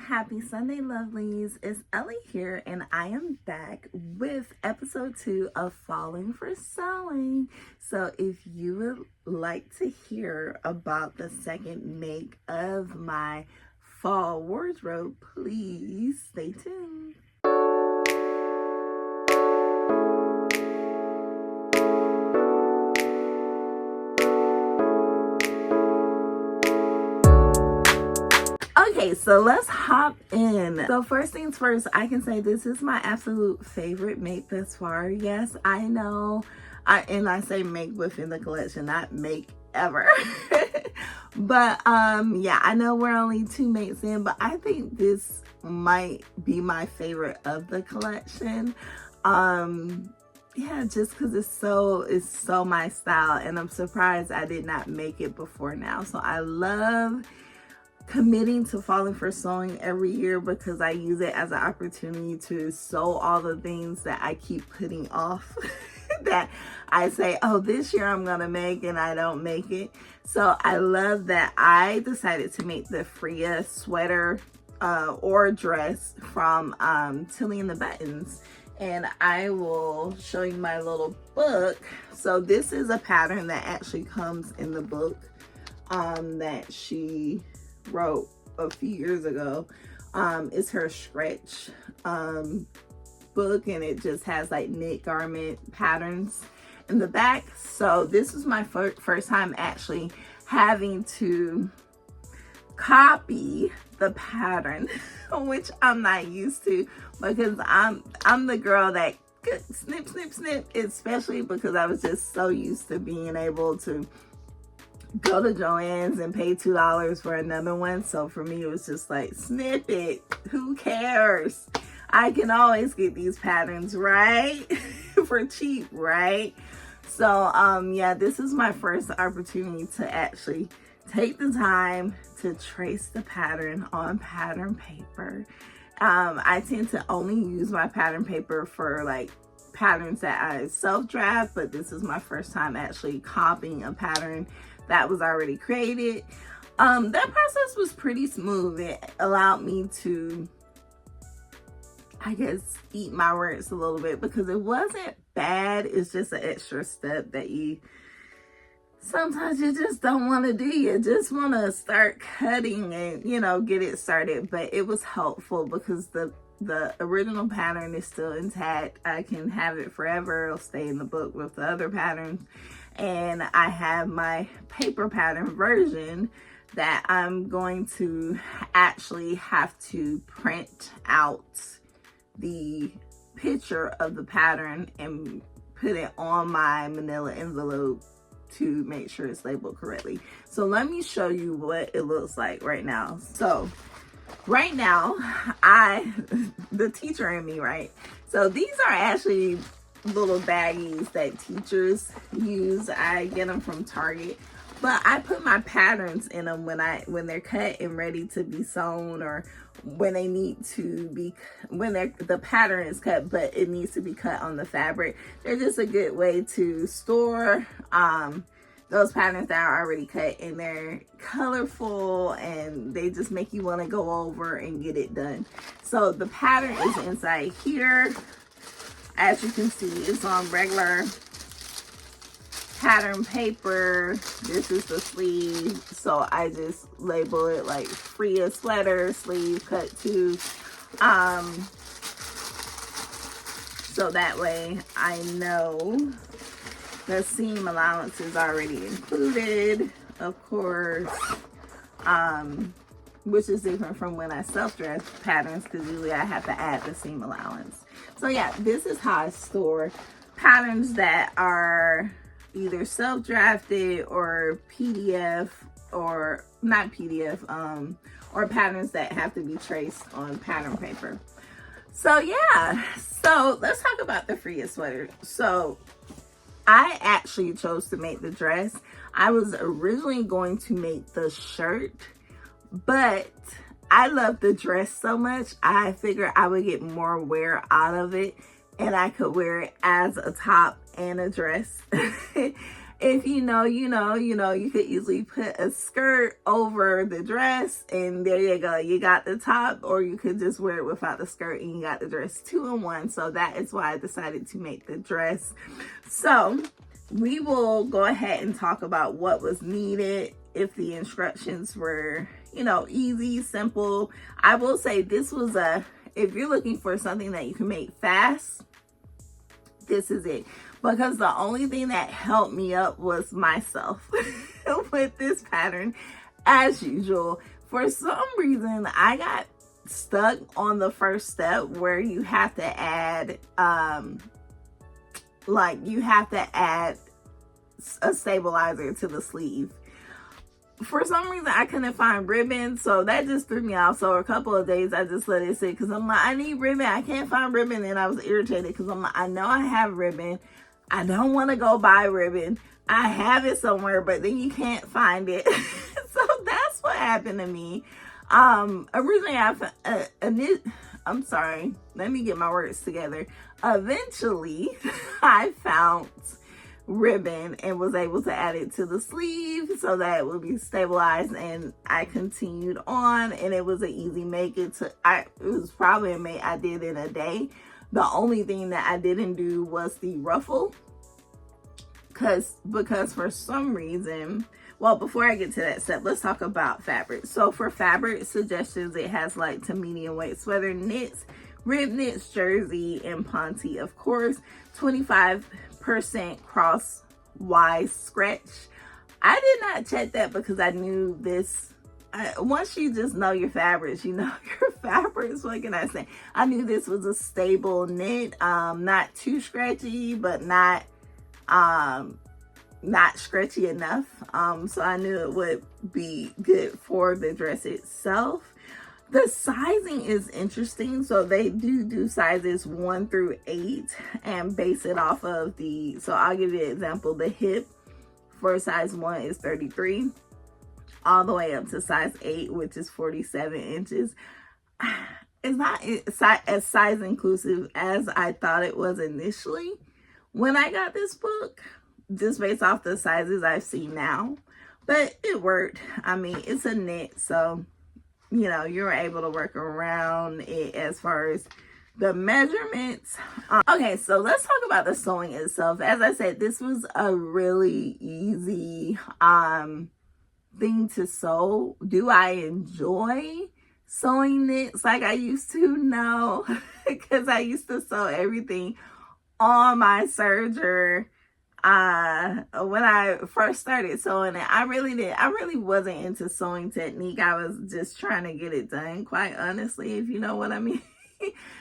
Happy Sunday, lovelies. It's Ellie here, and I am back with episode 2 of Falling for Sewing. So if you would like to hear about the second make of my fall wardrobe, please stay tuned. Okay, so let's hop in. So first things first, I can say this is my absolute favorite make thus far. Yes, I know, I say make within the collection, not make ever. But yeah, I know we're only 2 makes in, but I think this might be my favorite of the collection. Yeah, just because it's so my style, and I'm surprised I did not make it before now. So I love committing to Falling for Sewing every year because I use it as an opportunity to sew all the things that I keep putting off that I say, oh, this year I'm gonna make, and I don't make it. So I love that I decided to make the Freya sweater or dress from Tilly and the Buttons, and I will show you my little book. So this is a pattern that actually comes in the book that she wrote a few years ago. It's her stretch book, and it just has like knit garment patterns in the back. So this is my first time actually having to copy the pattern, which I'm not used to, because I'm the girl that snip snip snip, especially because I was just so used to being able to go to Joann's and pay $2 for another one. So for me, it was just like, snip it, who cares? I can always get these patterns, right? For cheap, right? So yeah, this is my first opportunity to actually take the time to trace the pattern on pattern paper. I tend to only use my pattern paper for like patterns that I self-draft, but this is my first time actually copying a pattern that was already created. That process was pretty smooth. It allowed me to, I guess, eat my words a little bit, because it wasn't bad. It's just an extra step that sometimes you just don't want to do. You just want to start cutting and, you know, get it started. But it was helpful because the original pattern is still intact. I can have it forever. It'll stay in the book with the other patterns. And I have my paper pattern version that I'm going to actually have to print out the picture of the pattern and put it on my manila envelope to make sure it's labeled correctly. So let me show you what it looks like right now. So right now, the teacher in me, right? So these are actually little baggies that teachers use. I get them from Target, but I put my patterns in them when they're cut and ready to be sewn, or when they need to be, when the pattern is cut but it needs to be cut on the fabric. They're just a good way to store those patterns that are already cut, and they're colorful and they just make you want to go over and get it done. So the pattern is inside here. As you can see, it's on regular pattern paper. This is the sleeve. So I just label it like Freya sweater, sleeve cut 2. So that way I know the seam allowance is already included, of course. Which is different from when I self-dress patterns, because usually I have to add the seam allowance. So yeah, this is how I store patterns that are either self-drafted or PDF, or not PDF, or patterns that have to be traced on pattern paper. So yeah, so let's talk about the Freya sweater. So I actually chose to make the dress. I was originally going to make the shirt, but I love the dress so much, I figured I would get more wear out of it, and I could wear it as a top and a dress. If you know, you could easily put a skirt over the dress and there you go. You got the top, or you could just wear it without the skirt and you got the dress 2-in-1. So that is why I decided to make the dress. So we will go ahead and talk about what was needed, if the instructions were, easy, simple. I will say this was if you're looking for something that you can make fast, this is it. Because the only thing that helped me up was myself with this pattern. As usual, for some reason, I got stuck on the first step where you have to add, a stabilizer to the sleeve. For some reason, I couldn't find ribbon, so that just threw me off. So a couple of days, I just let it sit because I'm like, I need ribbon. I can't find ribbon, and I was irritated because I'm like, I know I have ribbon. I don't want to go buy ribbon. I have it somewhere, but then you can't find it. So that's what happened to me. Originally, I'm sorry. Let me get my words together. Eventually, I found ribbon and was able to add it to the sleeve so that it would be stabilized, and I continued on, and it was an easy make. It was probably a make I did in a day. The only thing that I didn't do was the ruffle, because for some reason, well, before I get to that step, let's talk about fabric. So for fabric suggestions, it has light to medium weight sweater knits, rib knits, jersey, and ponte, of course. 25% crosswise stretch. I did not check that because I knew this. Once you just know your fabrics, you know your fabrics. What can I say? I knew this was a stable knit, not too stretchy, but not stretchy enough. So I knew it would be good for the dress itself. The sizing is interesting. So they do sizes 1 through 8 and base it off of so I'll give you an example. The hip for size 1 is 33, all the way up to size 8, which is 47 inches. It's not as size inclusive as I thought it was initially when I got this book, just based off the sizes I've seen now. But it worked. I mean, it's a knit, so you're able to work around it as far as the measurements. Okay, so let's talk about the sewing itself. As I said, this was a really easy thing to sew. Do I enjoy sewing knits like I used to? No, because I used to sew everything on my serger. When I first started sewing it, I really wasn't into sewing technique. I was just trying to get it done, quite honestly, if you know what I mean.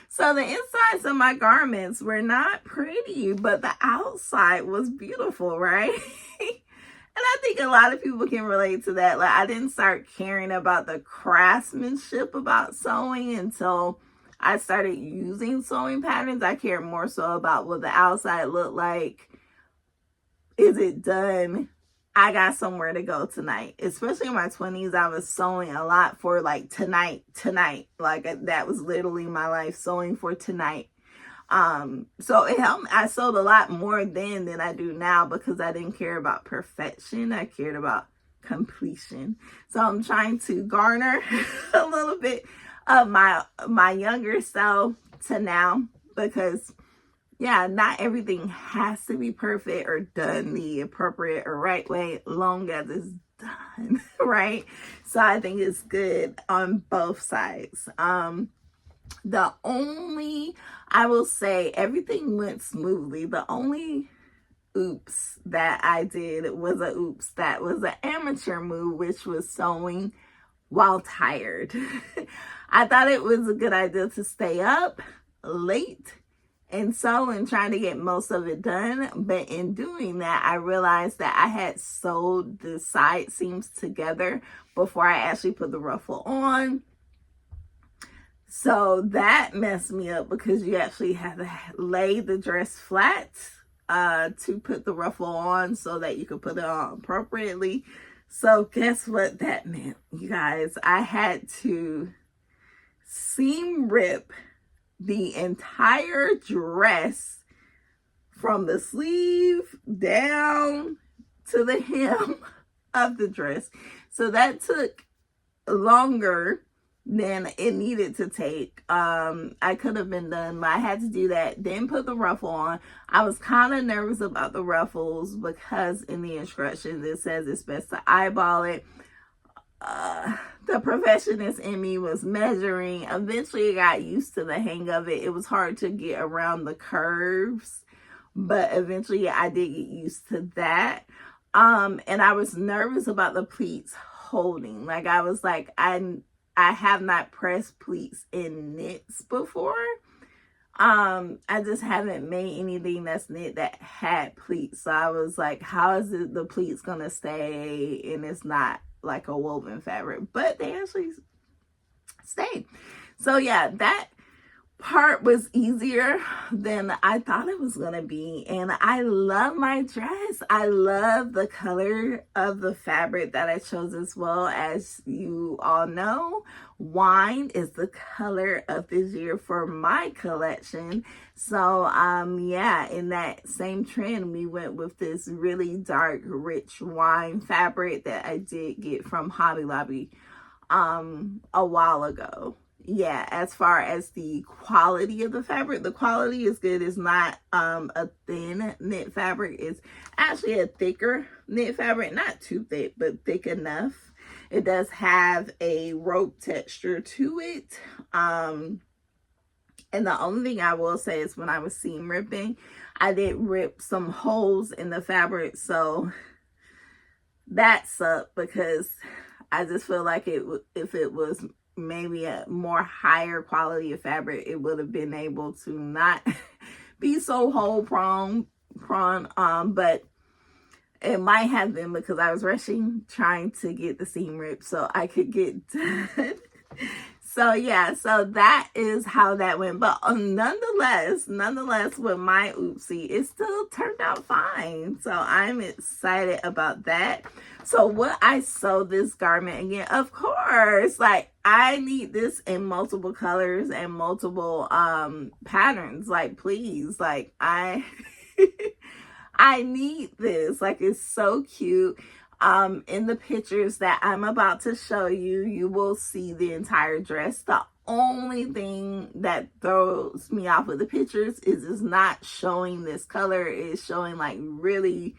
So the insides of my garments were not pretty, but the outside was beautiful, right? And I think a lot of people can relate to that. Like, I didn't start caring about the craftsmanship about sewing until I started using sewing patterns. I cared more so about what the outside looked like. Is it done? I got somewhere to go tonight. Especially in my 20s, I was sewing a lot for like tonight. Like that was literally my life, sewing for tonight. So it helped. I sewed a lot more then than I do now because I didn't care about perfection. I cared about completion. So I'm trying to garner a little bit of my younger self to now, because not everything has to be perfect or done the appropriate or right way, long as it's done, right? So I think it's good on both sides. I will say everything went smoothly. The only oops that I did was that was an amateur move, which was sewing while tired. I thought it was a good idea to stay up late and sew and trying to get most of it done. But in doing that, I realized that I had sewed the side seams together before I actually put the ruffle on. So that messed me up because you actually have to lay the dress flat to put the ruffle on so that you can put it on appropriately. So guess what that meant, you guys? I had to seam rip the entire dress from the sleeve down to the hem of the dress. So that took longer than it needed to take. I could have been done, but I had to do that, then put the ruffle on. I was kind of nervous about the ruffles because in the instructions it says it's best to eyeball it. The perfectionist in me was measuring. Eventually I got used to the hang of it. It was hard to get around the curves, but eventually I did get used to that. And I was nervous about the pleats holding. Like, I was like, I have not pressed pleats in knits before. I just haven't made anything that's knit that had pleats. So I was like, how is it the pleats gonna stay and it's not like a woven fabric? But they actually stayed. So yeah, that part was easier than I thought it was gonna be, and I love my dress. I love the color of the fabric that I chose as well. As you all know, wine is the color of this year for my collection. So yeah, in that same trend, we went with this really dark, rich wine fabric that I did get from Hobby Lobby a while ago. Yeah, as far as the quality of the fabric, the quality is good. It's not a thin knit fabric. It's actually a thicker knit fabric, not too thick, but thick enough. It does have a rope texture to it. And the only thing I will say is when I was seam ripping, I did rip some holes in the fabric. So that sucked, because I just feel like if it was maybe a more higher quality of fabric, it would have been able to not be so hole prone. But it might have been because I was rushing trying to get the seam ripped so I could get done. So yeah, so that is how that went. But nonetheless, with my oopsie, it still turned out fine. So I'm excited about that. So what I sewed this garment again, of course, like I need this in multiple colors and multiple patterns. Like, please, like I need this. Like, it's so cute. In the pictures that I'm about to show you, you will see the entire dress. The only thing that throws me off with the pictures is it's not showing this color. It's showing like really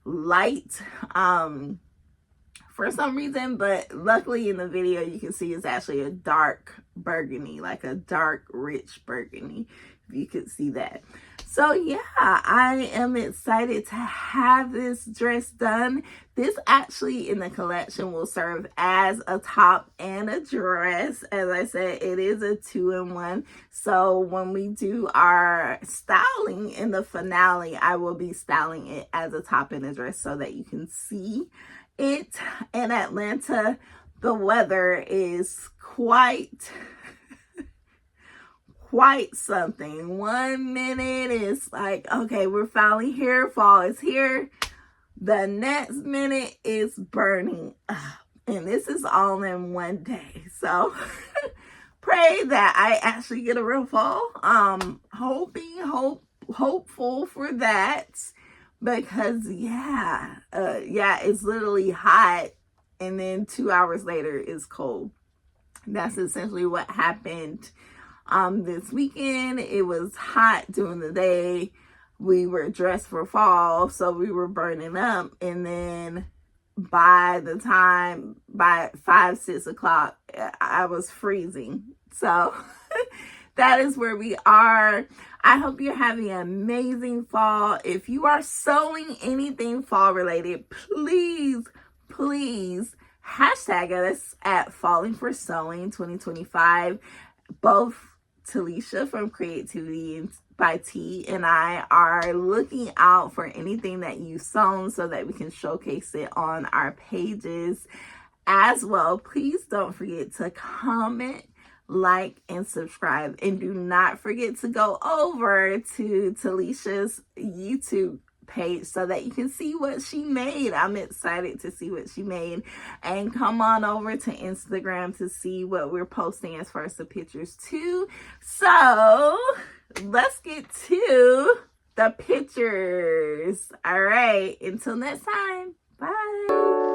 light for some reason, but luckily in the video you can see it's actually a dark burgundy, like a dark rich burgundy, if you could see that. So yeah, I am excited to have this dress done. This actually in the collection will serve as a top and a dress. As I said, it is a 2-in-1. So when we do our styling in the finale, I will be styling it as a top and a dress so that you can see it. In Atlanta, the weather is quite something. 1 minute is like, okay, we're finally here, fall is here. The next minute is burning up, and this is all in one day. So pray that I actually get a real fall. Hopeful for that, because yeah, it's literally hot, and then 2 hours later it's cold. That's essentially what happened this weekend. It was hot during the day. We were dressed for fall, so we were burning up, and then by 5-6 o'clock I was freezing. So that is where we are. I hope you're having an amazing fall. If you are sewing anything fall related, please hashtag us at Falling for Sewing 2025. Both Talisha from Creativity by T and I are looking out for anything that you've sewn so that we can showcase it on our pages as well. Please don't forget to comment, like, and subscribe. And do not forget to go over to Talisha's YouTube page so that you can see what she made. I'm excited to see what she made. And come on over to Instagram to see what we're posting as far as the pictures too. So let's get to the pictures. All right, until next time, bye.